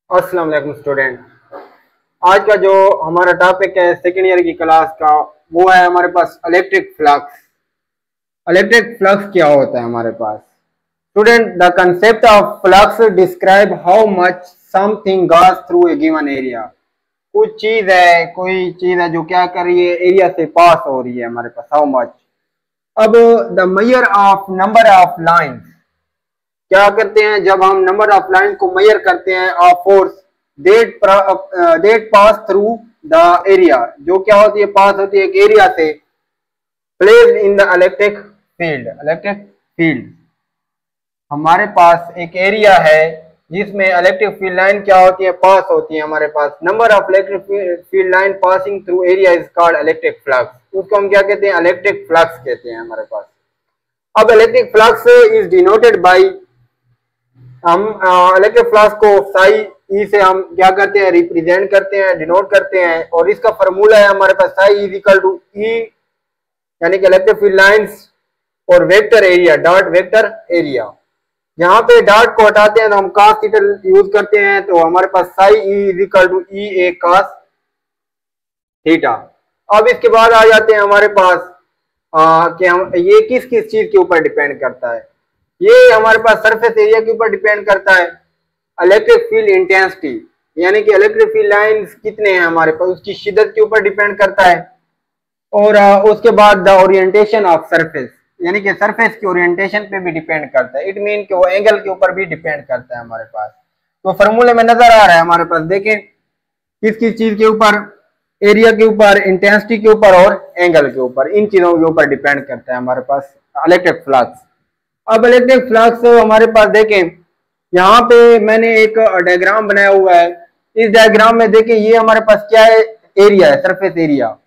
अस्सलाम वालेकुम स्टूडेंट। आज का जो हमारा टॉपिक है सेकेंड ईयर की क्लास का, वो है हमारे पास इलेक्ट्रिक फ्लक्स। इलेक्ट्रिक फ्लक्स क्या होता है हमारे पास? Student, the concept of flux describe how much something goes through a given area. कोई चीज है जो क्या कर रही है, एरिया से पास हो रही है हमारे पास, हाउ मच। अब the measure of number of lines, क्या करते हैं जब हम नंबर ऑफ लाइन को मेजर करते हैं of force that pass through the area, जो क्या होती है, पास होती है एक एरिया से, place in the electric field. हमारे पास एक एरिया है जिसमें इलेक्ट्रिक फील्ड लाइन क्या होती है, पास होती है हमारे पास। Number of electric field line passing through area is called electric flux. उसको हम क्या कहते हैं, इलेक्ट्रिक फ्लक्स कहते हैं हमारे पास। अब electric flux is denoted by, हम इलेक्ट्रिक फ्लक्स को साई ई से हम क्या करते हैं, रिप्रेजेंट करते हैं, डिनोट करते हैं। और इसका फॉर्मूला है हमारे पास साई इज इक्वल टू ई, यानी कि इलेक्ट्रिक फील्ड लाइंस और vector area, dot vector area. यहाँ पे डॉट को हटाते हैं तो हम cos थीटा यूज करते हैं, तो हमारे पास psi E is equal to E A cos theta. अब इसके बाद आ जाते हैं हमारे पास कि हम ये किस किस चीज के ऊपर डिपेंड करता है। ये हमारे पास सरफेस एरिया के ऊपर डिपेंड करता है। इलेक्ट्रिक फील्ड इंटेंसिटी, यानी कि इलेक्ट्रिक फील्ड लाइंस कितने हैं हमारे पास, उसकी शिद्दत के ऊपर डिपेंड करता है। और उसके बाद द ओरिएंटेशन ऑफ सरफेस, यानी कि सरफेस की ओरिएंटेशन पे भी डिपेंड करता है। इट मीन कि वो एंगल के ऊपर भी डिपेंड करता है हमारे पास। तो फॉर्मूले में नजर आ रहा है हमारे पास, देखें किस किस चीज के ऊपर, एरिया के ऊपर, इंटेंसिटी के ऊपर और एंगल के ऊपर, इन चीजों के ऊपर डिपेंड करता है हमारे पास इलेक्ट्रिक फ्लक्स। अब इलेक्ट्रिक फ्लक्स हमारे पास देखें, यहाँ पे मैंने एक डायग्राम बनाया हुआ है। इस डायग्राम में देखें ये हमारे पास क्या है, एरिया है, सरफेस एरिया।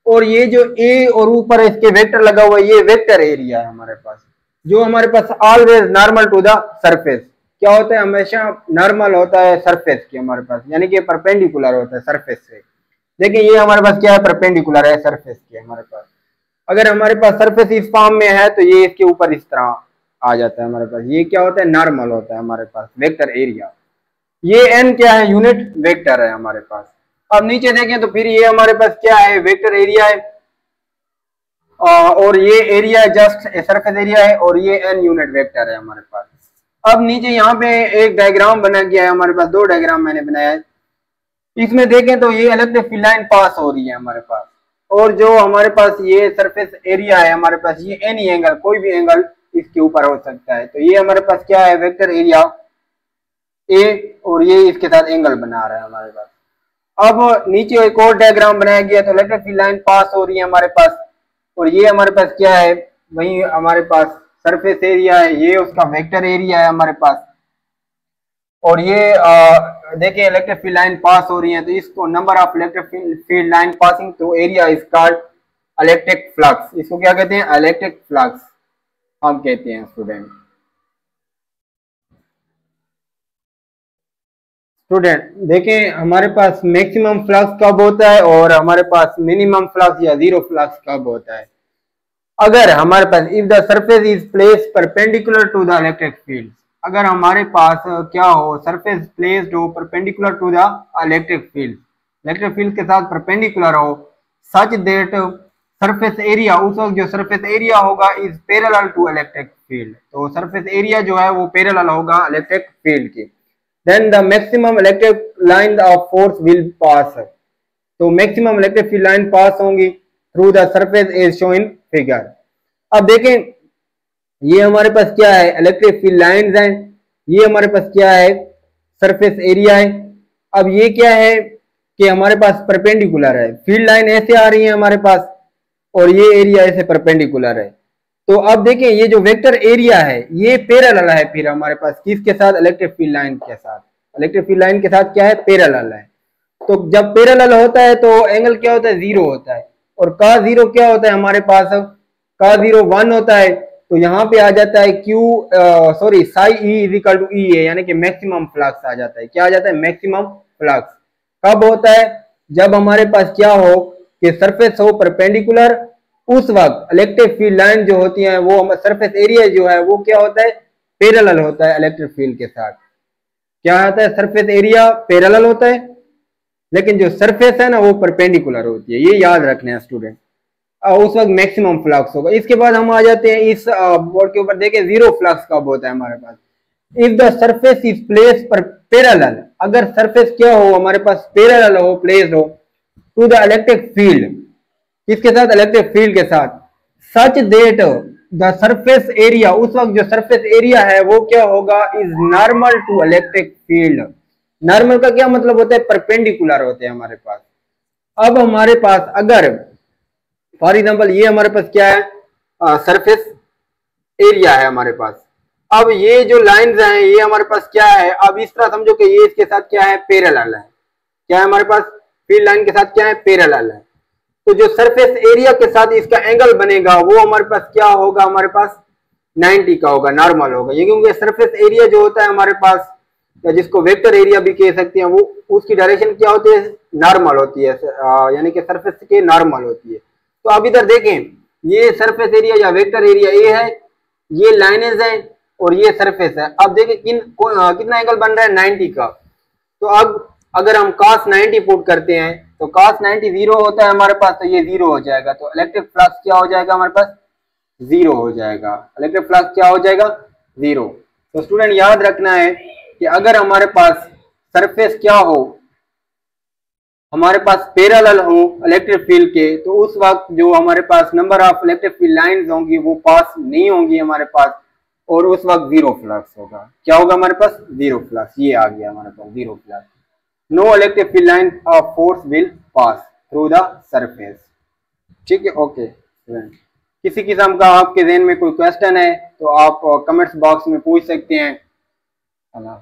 और ये जो ए और ऊपर इसके वेक्टर लगा हुआ है, ये वेक्टर एरिया है हमारे पास, जो हमारे पास always normal to the surface. क्या होता है, हमेशा नॉर्मल होता है सरफेस की हमारे पास, यानी कि परपेंडिकुलर होता है सरफेस से। देखिए ये हमारे पास क्या है, परपेंडिकुलर है सरफेस की हमारे पास। अगर हमारे पास सरफेस इस फॉर्म में है तो ये इसके ऊपर इस तरह आ जाता है हमारे पास। ये क्या होता है, नॉर्मल होता है हमारे पास वेक्टर एरिया। ये एन क्या है, यूनिट वेक्टर है हमारे पास। अब नीचे देखें तो फिर ये हमारे पास क्या है, वेक्टर एरिया है। और ये एरिया जस्ट सरफेस एरिया है, और ये एन यूनिट वेक्टर है हमारे पास। अब नीचे यहाँ पे एक डायग्राम बना गया है हमारे पास, दो डायग्राम मैंने बनाया है। इसमें देखें तो ये इलेक्ट्रिक फील्ड लाइन पास हो रही है हमारे पास, और जो हमारे पास ये सरफेस एरिया है हमारे पास, ये एनी एंगल, कोई भी एंगल इसके ऊपर हो सकता है। तो ये हमारे पास क्या है, वेक्टर एरिया ए, और ये इसके साथ एंगल बना रहा है हमारे पास। अब नीचे एक और डायग्राम बनाया गया, तो इलेक्ट्रिक फील्ड लाइन पास हो रही है हमारे पास, और ये हमारे पास क्या है, वही हमारे पास सरफेस एरिया है, ये उसका वेक्टर एरिया है हमारे पास। और ये देखिए इलेक्ट्रिक फील्ड लाइन पास हो रही है, तो इसको number of electric field line passing through area is called electric flux. इसको क्या कहते हैं, इलेक्ट्रिक फ्लक्स हम कहते हैं स्टूडेंट देखें हमारे पास मैक्सिमम फ्लक्स कब होता है और हमारे पास मिनिमम फ्लक्स या जीरो फ्लक्स कब होता है। अगर हमारे पास if the surface is place perpendicular to the electric field, अगर हमारे पास क्या हो, सरफेस प्लेस्ड हो perpendicular to the electric field के साथ परपेंडिकुलर हो, सच दैट सरफेस एरिया, उस वक्त जो सरफेस एरिया होगा is parallel to electric field, तो सरफेस एरिया जो है वो पैरेलल होगा इलेक्ट्रिक फील्ड के। Then the maximum electric line of force will pass, तो maximum electric field line pass होंगी through the surface as show in figure. अब देखें ये हमारे पास क्या है, इलेक्ट्रिक फील्ड लाइंस हैं, ये हमारे पास क्या है, सरफेस एरिया है। अब ये क्या है कि हमारे पास परपेंडिकुलर है, फील्ड लाइन ऐसे आ रही है हमारे पास, और ये एरिया ऐसे परपेंडिकुलर है। तो अब देखें ये जो वेक्टर एरिया है ये पैरेलल है फिर हमारे पास किसके साथ, इलेक्ट्रिक फील्ड लाइन के साथ। इलेक्ट्रिक फील्ड लाइन के साथ क्या है, पैरेलल है। तो जब पैरेलल होता है तो एंगल क्या होता है, जीरो होता है। और का जीरो क्या होता है हमारे पास, का जीरो 1 होता है। तो यहाँ पे आ जाता है psi E is equal to E A, यानी कि मैक्सिमम फ्लक्स आ जाता है। क्या आ जाता है, मैक्सिमम फ्लक्स कब होता है, जब हमारे पास क्या हो कि सरफेस हो परपेंडिकुलर, उस वक्त इलेक्ट्रिक फील्ड लाइन जो होती है वो सरफेस एरिया जो है वो क्या होता है, पैरेलल होता है इलेक्ट्रिक फील्ड के साथ। क्या आता है, सरफेस एरिया पैरेलल होता है, लेकिन जो सरफेस है ना वो परपेंडिकुलर होती है, ये याद रखना है स्टूडेंट। उस वक्त मैक्सिमम फ्लक्स होगा। इसके बाद हम आ जाते हैं इस बोर्ड के ऊपर, देखें जीरो फ्लक्स कब होता है हमारे पास, if the surface is place पर पैरेलल, अगर सरफेस क्या हो हमारे पास, पैरेलल हो, प्लेस हो टू द इलेक्ट्रिक फील्ड, किसके साथ, इलेक्ट्रिक फील्ड के साथ, such that the surface area, उस वक्त जो सरफेस एरिया है वो क्या होगा, is normal to electric field. Normal का क्या मतलब होता है, परपेंडिकुलर होते हैं हमारे पास। अब हमारे पास अगर फॉर एग्जाम्पल ये हमारे पास क्या है, सरफेस एरिया है हमारे पास, अब ये जो लाइंस हैं ये हमारे पास क्या है, अब इस तरह समझो कि ये इसके साथ क्या है, पैरेलल है, क्या है हमारे पास, फील्ड लाइन के साथ क्या है, पैरेलल है। तो जो सरफेस एरिया के साथ इसका एंगल बनेगा वो हमारे पास क्या होगा, हमारे पास 90 का होगा, नॉर्मल होगा। ये क्योंकि सरफेस एरिया जो होता है हमारे पास, या जिसको वेक्टर एरिया भी कह सकते हैं, वो उसकी डायरेक्शन क्या होती है, नॉर्मल होती है, यानी कि सरफेस के नॉर्मल होती है। तो अब इधर देखें, ये सरफेस एरिया या वेक्टर एरिया ए है, ये लाइनेज है और ये सरफेस है। अब देखें कितना एंगल बन रहा है, 90 का। तो अब अगर हम cos 90 पुट करते हैं तो cos 90 जीरो होता है हमारे पास, तो ये जीरो हो जाएगा, तो इलेक्ट्रिक फ्लक्स क्या हो जाएगा हमारे पास, जीरो हो जाएगा। इलेक्ट्रिक फ्लक्स क्या हो जाएगा, जीरो। तो स्टूडेंट याद रखना है कि अगर हमारे पास सरफेस क्या हो, हमारे पास पैरेलल हो इलेक्ट्रिक फील्ड के, तो उस वक्त जो हमारे पास number of electric field lines होंगी वो पास नहीं होंगी हमारे पास, और उस वक्त जीरो फ्लक्स होगा। क्या होगा हमारे पास, जीरो फ्लक्स। ये आ गया हमारे पास zero flux. No electric field line of force will pass through the surface. ठीक है, ओके। किसी किस्म का आपके ज़हन में कोई क्वेश्चन है तो आप कमेंट्स बॉक्स में पूछ सकते हैं। अल्लाह।